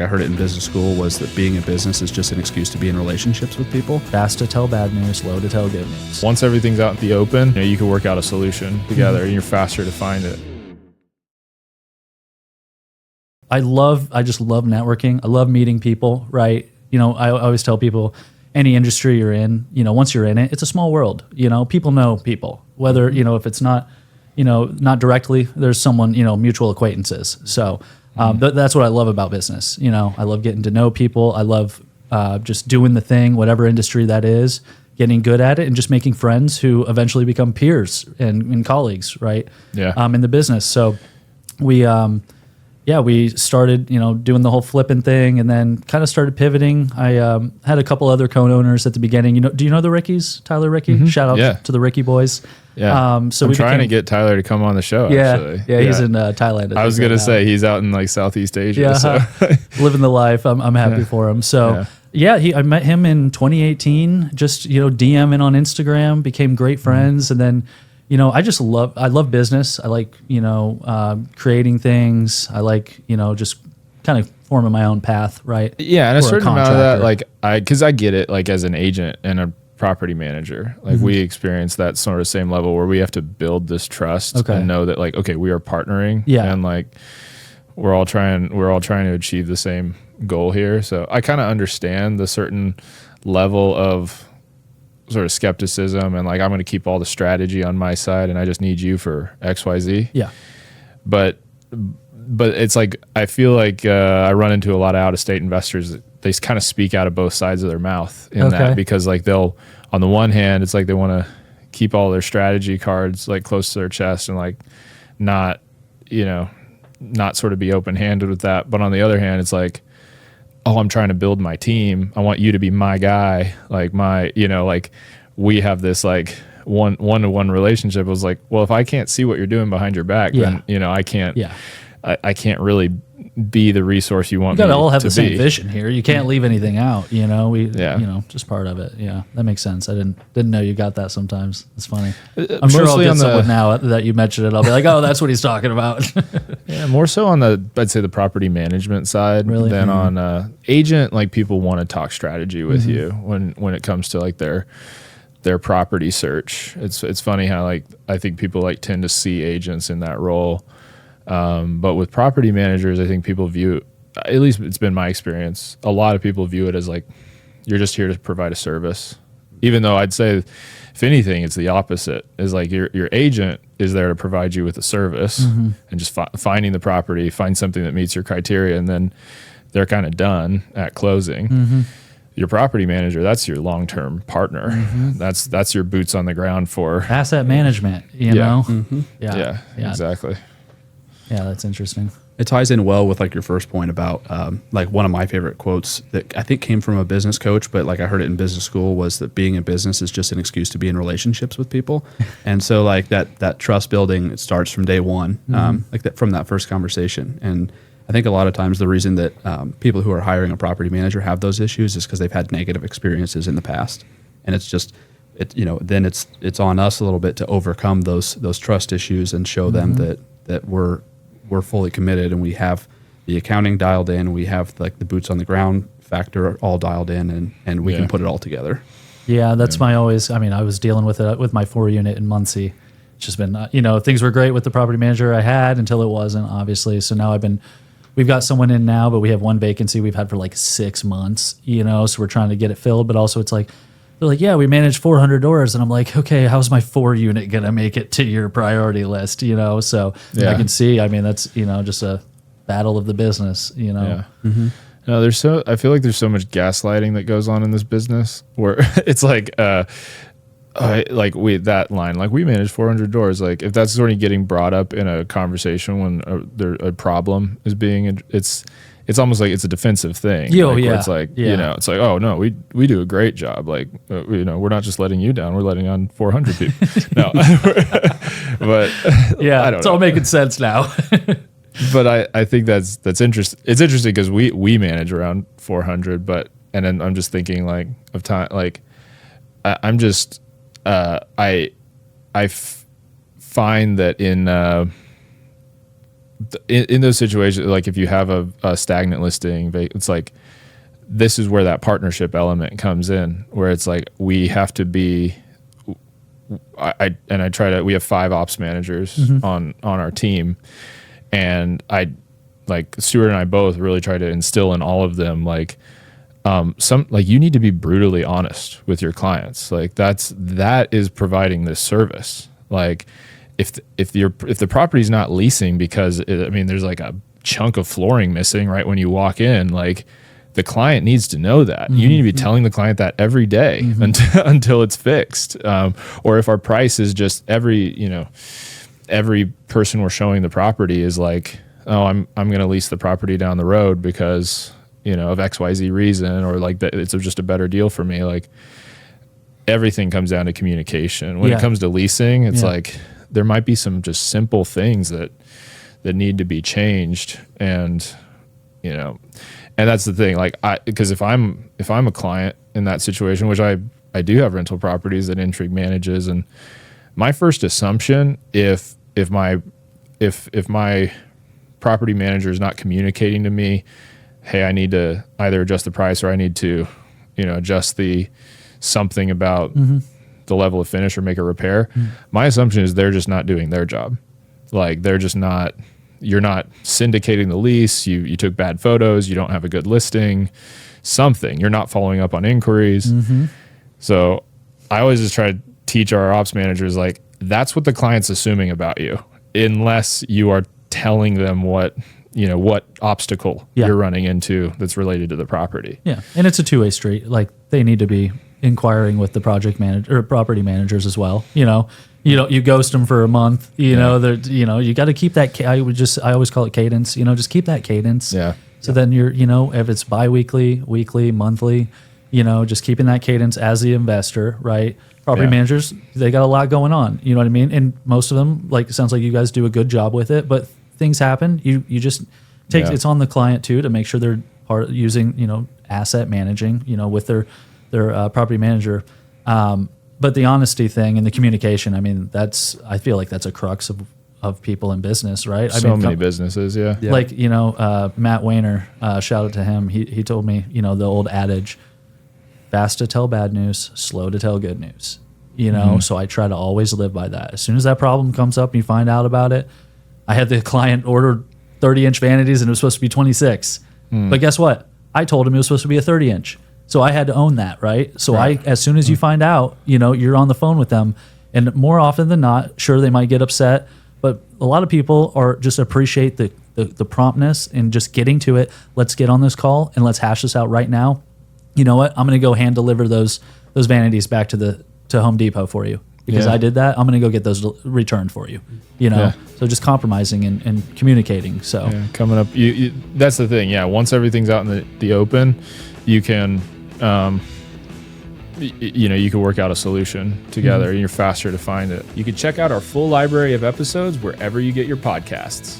I heard it in business school was that being in business is just an excuse to be in relationships with people. Fast to tell bad news, slow to tell good news. Once everything's out in the open, you can work out a solution together and you're faster to find it. I just love networking. I love meeting people, right? I always tell people, any industry you're in, once you're in it, it's a small world. People know people, whether, if it's not, not directly, there's someone, mutual acquaintances. So that's what I love about business. I love getting to know people. I love just doing the thing, whatever industry that is, getting good at it and just making friends who eventually become peers and colleagues, right? Yeah. In the business. So we started, doing the whole flipping thing and then kind of started pivoting. I had a couple other co-owners at the beginning. Do you know the Rickies? Tyler, Ricky? Mm-hmm. Shout out to the Ricky boys. Yeah. So I'm trying to get Tyler to come on the show, actually. Yeah, he's in Thailand. I was going to say, he's out in like Southeast Asia. Yeah, so. living the life. I'm happy for him. So I met him in 2018, just, DMing on Instagram, became great friends. And then, I love business. I like, creating things. I like, just kind of forming my own path, right? Yeah, and a certain amount of that, because I get it, like as an agent and a property manager, like we experience that sort of same level where we have to build this trust and know that we are partnering and like we're all trying to achieve the same goal here. So I kind of understand the certain level of sort of skepticism and like I'm going to keep all the strategy on my side and I just need you for XYZ. Yeah. But it's like I feel like I run into a lot of out-of-state investors that they kind of speak out of both sides of their mouth in that, because like they'll, on the one hand, it's like they want to keep all their strategy cards like close to their chest and like not sort of be open-handed with that. But on the other hand, it's like, oh, I'm trying to build my team. I want you to be my guy. Like we have this like one-to-one relationship. It was like, well, if I can't see what you're doing behind your back, then I can't. Yeah. I can't really be the resource you want me to be. You gotta all have the same vision here. You can't leave anything out, just part of it. Yeah, that makes sense. I didn't know you got that sometimes. It's funny. I'm sure I'll get someone now that you mentioned it. I'll be like, oh, that's what he's talking about. Yeah, more so on I'd say the property management side than on agent. Like people want to talk strategy with you when it comes to like their property search. It's funny how like I think people like tend to see agents in that role. But with property managers, I think people view, at least it's been my experience, a lot of people view it as like, you're just here to provide a service. Even though I'd say, if anything, it's the opposite. Is like your agent is there to provide you with a service and just finding the property, find something that meets your criteria, and then they're kind of done at closing. Your property manager, that's your long-term partner. That's your boots on the ground for asset management, you know? Yeah, exactly. Yeah, that's interesting. It ties in well with like your first point about like one of my favorite quotes that I think came from a business coach, but like I heard it in business school was that being in business is just an excuse to be in relationships with people. And so like that trust building, it starts from day one, like that from that first conversation. And I think a lot of times the reason that people who are hiring a property manager have those issues is because they've had negative experiences in the past. And it's just, then it's on us a little bit to overcome those trust issues and show them that we're fully committed and we have the accounting dialed in, we have like the boots on the ground factor all dialed in, and we can put it all together. Yeah, that's I was dealing with it with my 4-unit in Muncie. It's just been, things were great with the property manager I had until it wasn't, obviously. So now we've got someone in now, but we have one vacancy we've had for like 6 months, so we're trying to get it filled, but also it's like, they're like, yeah, we managed 400 doors. And I'm like, okay, how's my 4-unit going to make it to your priority list? So I can see, that's, just a battle of the business, Yeah. No, I feel like there's so much gaslighting that goes on in this business where it's like, we managed 400 doors. Like if that's sort of getting brought up in a conversation when a problem is being, it's almost like it's a defensive thing. It's like, it's like, oh no, we do a great job. Like, we're not just letting you down. We're letting on 400 people. No, but I don't know. All making sense now. But I think that's interesting. It's interesting because we manage around 400, and then I'm just thinking like of time, like I'm just, I find that in, in those situations, like if you have a stagnant listing, it's like, this is where that partnership element comes in, where it's like, we have to be, we have 5 ops managers on our team. And Stuart and I both really try to instill in all of them, you need to be brutally honest with your clients. Like that is providing this service. Like if the property's not leasing because there's like a chunk of flooring missing right when you walk in, like the client needs to know that. You need to be telling the client that every day until it's fixed. Or if our price is just every person we're showing the property is like, oh, I'm going to lease the property down the road because, of XYZ reason, or like that it's just a better deal for me. Like everything comes down to communication. When it comes to leasing, it's like there might be some just simple things that need to be changed. And, and that's the thing, because if I'm a client in that situation, which I do have rental properties that Intrigue manages, and my first assumption, if my property manager is not communicating to me, hey, I need to either adjust the price or I need to, adjust something about the level of finish or make a repair. My assumption is they're just not doing their job. Like you're not syndicating the lease. You took bad photos. You don't have a good listing, something. You're not following up on inquiries. So I always just try to teach our ops managers, like, that's what the client's assuming about you, unless you are telling them what obstacle you're running into that's related to the property. Yeah. And it's a two-way street. Like they need to be inquiring with the project manager or property managers as well. You ghost them for a month, you got to keep that. I always call it cadence, just keep that cadence. Yeah. So then you're, if it's biweekly, weekly, monthly, just keeping that cadence as the investor, right? Property managers, they got a lot going on, you know what I mean? And most of them, it sounds like you guys do a good job with it, but things happen. You just take, it's on the client too, to make sure they're using, asset managing, with their property manager. But the honesty thing and the communication, I feel like that's a crux of people in business, right? Many businesses, yeah. Like, Matt Wayner, shout out to him. He told me, the old adage, fast to tell bad news, slow to tell good news. So I try to always live by that. As soon as that problem comes up and you find out about it, I had the client order 30-inch vanities and it was supposed to be 26. But guess what? I told him it was supposed to be a 30-inch. So I had to own that, right? So as soon as you find out, you're on the phone with them. And more often than not, sure, they might get upset, but a lot of people just appreciate the promptness and just getting to it. Let's get on this call and let's hash this out right now. You know what? I'm going to go hand deliver those vanities back to Home Depot for you because I did that. I'm going to go get those returned for you. So just compromising and communicating. So coming up, that's the thing. Yeah, once everything's out in the open, you can, you can work out a solution together, and you're faster to find it. You can check out our full library of episodes wherever you get your podcasts.